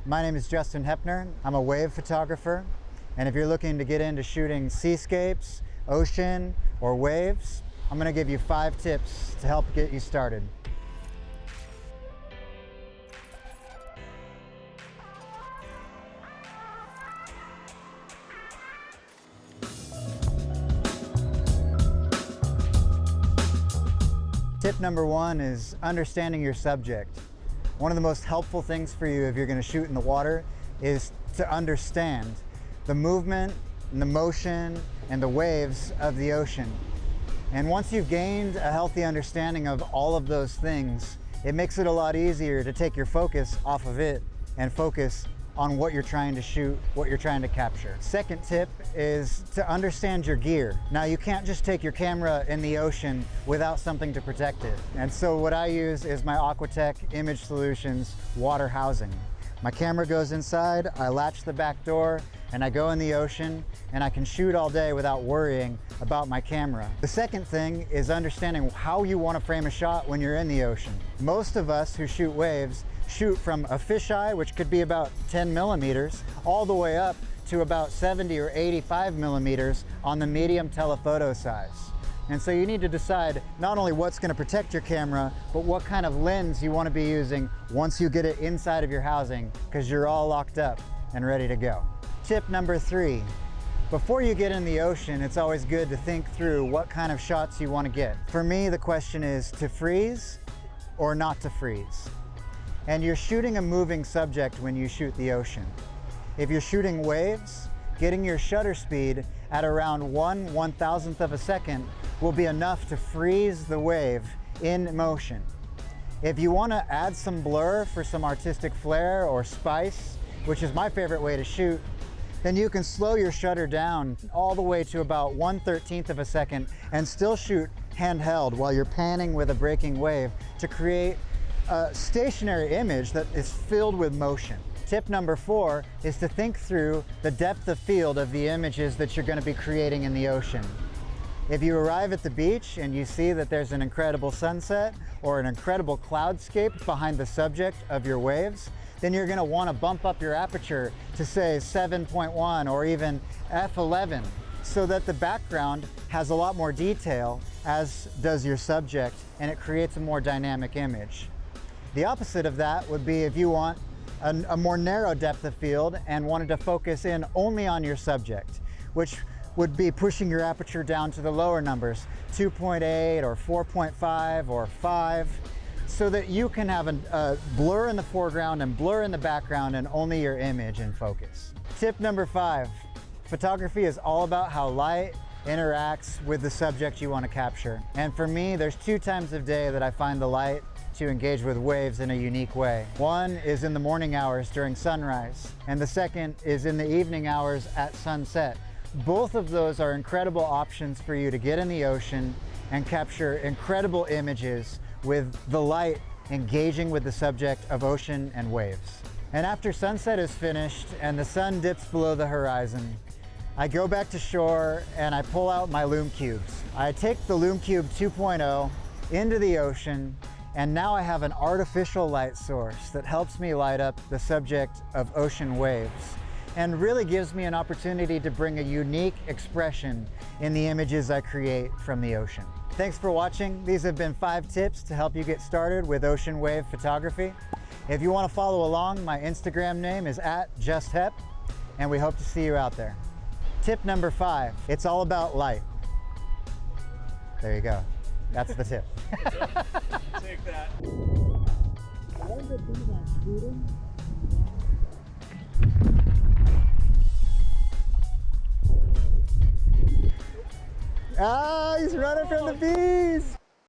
My name is Justin Hoeppner. I'm a wave photographer, and if you're looking to get into shooting seascapes, ocean, or waves, I'm going to give you 5 tips to help get you started. Tip number 1 is understanding your subject. One of the most helpful things for you if you're going to shoot in the water is to understand the movement and the motion and the waves of the ocean. And once you've gained a healthy understanding of all of those things, it makes it a lot easier to take your focus off of it and focus on what you're trying to shoot, what you're trying to capture. Second tip is to understand your gear. Now, you can't just take your camera in the ocean without something to protect it. And so what I use is my Aquatech Image Solutions water housing. My camera goes inside, I latch the back door, and I go in the ocean, and I can shoot all day without worrying about my camera. The second thing is understanding how you want to frame a shot when you're in the ocean. Most of us who shoot waves shoot from a fisheye, which could be about 10 millimeters, all the way up to about 70 or 85 millimeters on the medium telephoto size. And so you need to decide not only what's going to protect your camera, but what kind of lens you want to be using once you get it inside of your housing, because you're all locked up and ready to go. Tip number 3, before you get in the ocean, it's always good to think through what kind of shots you want to get. For me, the question is to freeze or not to freeze. And you're shooting a moving subject when you shoot the ocean. If you're shooting waves, getting your shutter speed at around 1/1000th of a second will be enough to freeze the wave in motion. If you want to add some blur for some artistic flair or spice, which is my favorite way to shoot, then you can slow your shutter down all the way to about 1/13th of a second and still shoot handheld while you're panning with a breaking wave to create a stationary image that is filled with motion. Tip number 4 is to think through the depth of field of the images that you're going to be creating in the ocean. If you arrive at the beach and you see that there's an incredible sunset or an incredible cloudscape behind the subject of your waves, then you're going to want to bump up your aperture to say 7.1 or even f11 so that the background has a lot more detail, as does your subject, and it creates a more dynamic image. The opposite of that would be if you want a more narrow depth of field and wanted to focus in only on your subject, which would be pushing your aperture down to the lower numbers, 2.8 or 4.5 or 5, so that you can have a blur in the foreground and blur in the background and only your image in focus. Tip number 5, photography is all about how light interacts with the subject you want to capture. And for me, there's 2 times of day that I find the light to engage with waves in a unique way. One is in the morning hours during sunrise, and the second is in the evening hours at sunset. Both of those are incredible options for you to get in the ocean and capture incredible images with the light engaging with the subject of ocean and waves. And after sunset is finished and the sun dips below the horizon, I go back to shore and I pull out my Lume cubes. I take the Lume Cube 2.0 into the ocean, and now I have an artificial light source that helps me light up the subject of ocean waves and really gives me an opportunity to bring a unique expression in the images I create from the ocean. Thanks for watching. These have been 5 tips to help you get started with ocean wave photography. If you want to follow along, my Instagram name is @JustHep, and we hope to see you out there. Tip number 5, it's all about light. There you go. That's the tip. Take that. Ah, he's running from the bees!